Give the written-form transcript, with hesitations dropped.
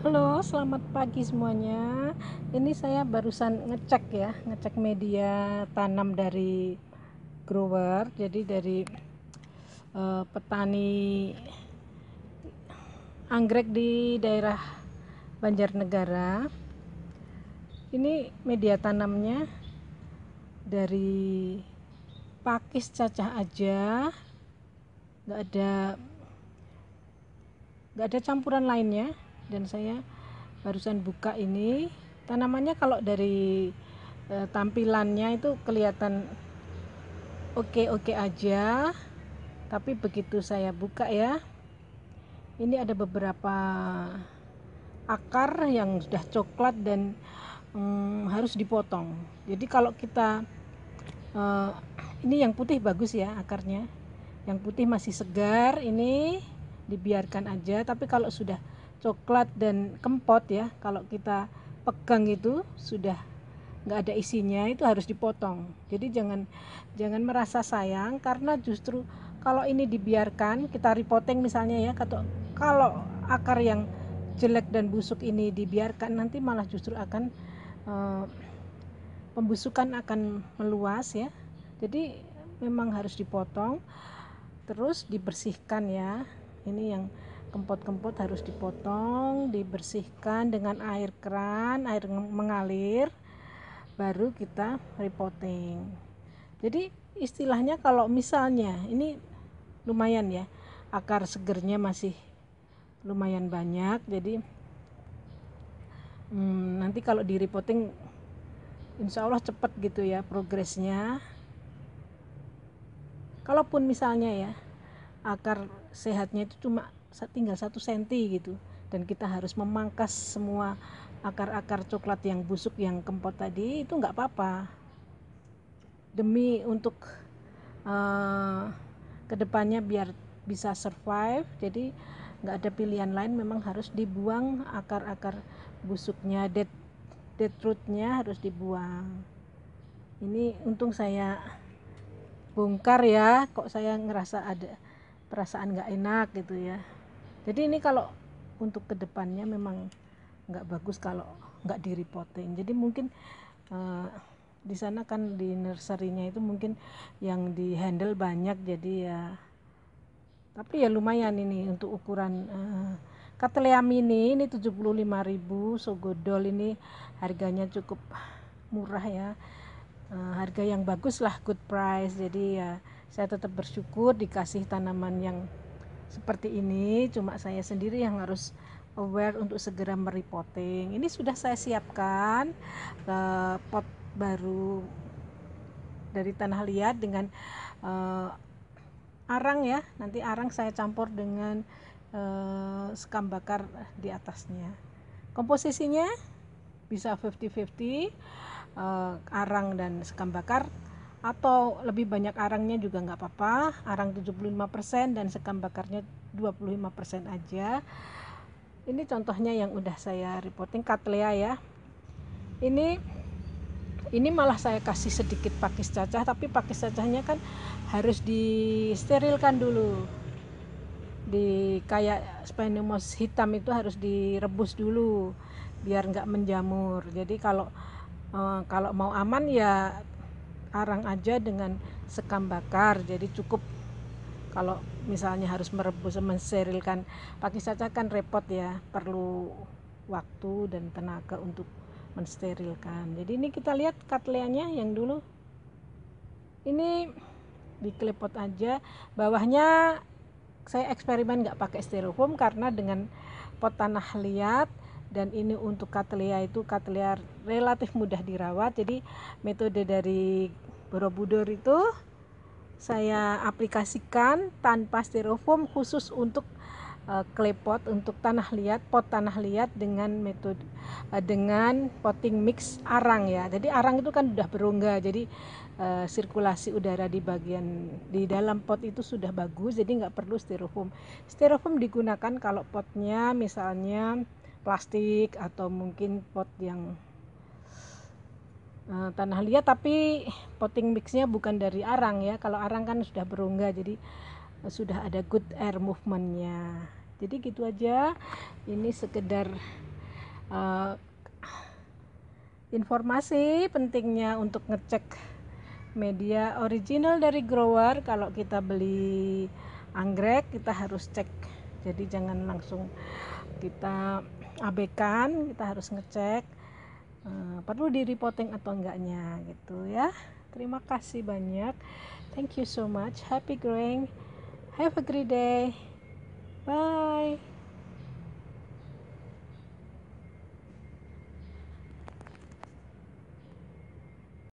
Halo, selamat pagi semuanya. Ini saya barusan ngecek media tanam dari grower. Jadi dari petani anggrek di daerah Banjarnegara. Ini media tanamnya dari pakis cacah aja, nggak ada campuran lainnya. Dan saya barusan buka ini tanamannya, kalau dari tampilannya itu kelihatan oke-oke aja, tapi begitu saya buka ya, ini ada beberapa akar yang sudah coklat dan harus dipotong. Jadi kalau kita ini yang putih bagus ya akarnya, yang putih masih segar, ini dibiarkan aja. Tapi kalau sudah coklat dan kempot ya, kalau kita pegang itu sudah nggak ada isinya, itu harus dipotong. Jadi jangan merasa sayang, karena justru kalau ini dibiarkan, kita repotting misalnya ya, kalau akar yang jelek dan busuk ini dibiarkan, nanti malah justru akan pembusukan akan meluas ya. Jadi memang harus dipotong, terus dibersihkan ya. Ini yang kempot-kempot harus dipotong, dibersihkan dengan air keran, air mengalir, baru kita repotting. Jadi istilahnya kalau misalnya ini lumayan ya, akar segernya masih lumayan banyak, jadi nanti kalau di repotting insya Allah cepat gitu ya progresnya. Kalaupun misalnya ya akar sehatnya itu cuma tinggal 1 cm gitu, dan kita harus memangkas semua akar-akar coklat yang busuk yang kempot tadi, itu nggak apa-apa, demi untuk kedepannya biar bisa survive. Jadi nggak ada pilihan lain, memang harus dibuang akar-akar busuknya, dead rootnya harus dibuang. Ini untung saya bongkar ya, kok saya ngerasa ada perasaan nggak enak gitu ya. Jadi ini kalau untuk kedepannya memang nggak bagus kalau nggak di repotting. Jadi mungkin di sana kan di nursery-nya itu mungkin yang di handle banyak, jadi ya, tapi ya lumayan ini untuk ukuran Cattleya mini ini 75.000, Sogodol ini harganya cukup murah ya, harga yang bagus lah, good price. Jadi ya saya tetap bersyukur dikasih tanaman yang seperti ini. Cuma saya sendiri yang harus aware untuk segera merepotting. Ini sudah saya siapkan pot baru dari tanah liat dengan arang ya. Nanti arang saya campur dengan sekam bakar di atasnya. Komposisinya bisa 50-50, arang dan sekam bakar, atau lebih banyak arangnya juga nggak apa-apa, arang 75% dan sekam bakarnya 25% aja. Ini contohnya yang udah saya repotting, Cattleya ya. Ini malah saya kasih sedikit pakis cacah, tapi pakis cacahnya kan harus disterilkan dulu. Di kayak Sphagnum hitam itu harus direbus dulu biar nggak menjamur. Jadi kalau mau aman ya arang aja dengan sekam bakar. Jadi cukup. Kalau misalnya harus merebus, mensterilkan pakis cacah kan repot ya, perlu waktu dan tenaga untuk mensterilkan. Jadi ini kita lihat Cattleyanya yang dulu, ini di klepot aja. Bawahnya saya eksperimen nggak pakai styrofoam karena dengan pot tanah liat, dan ini untuk Cattleya itu Cattleya relatif mudah dirawat. Jadi metode dari Borobudur itu saya aplikasikan tanpa styrofoam, khusus untuk klepot, untuk tanah liat, pot tanah liat dengan metode dengan potting mix arang ya. Jadi arang itu kan udah berongga, jadi sirkulasi udara di dalam pot itu sudah bagus, jadi nggak perlu styrofoam. Styrofoam digunakan kalau potnya misalnya plastik atau mungkin pot yang tanah liat tapi potting mixnya bukan dari arang ya. Kalau arang kan sudah berongga, jadi sudah ada good air movementnya. Jadi gitu aja, ini sekedar eh, informasi pentingnya untuk ngecek media original dari grower. Kalau kita beli anggrek kita harus cek, jadi jangan langsung kita abaikan, kita harus ngecek perlu di repotting atau enggaknya gitu ya. Terima kasih banyak, thank you so much, happy growing, have a great day, bye.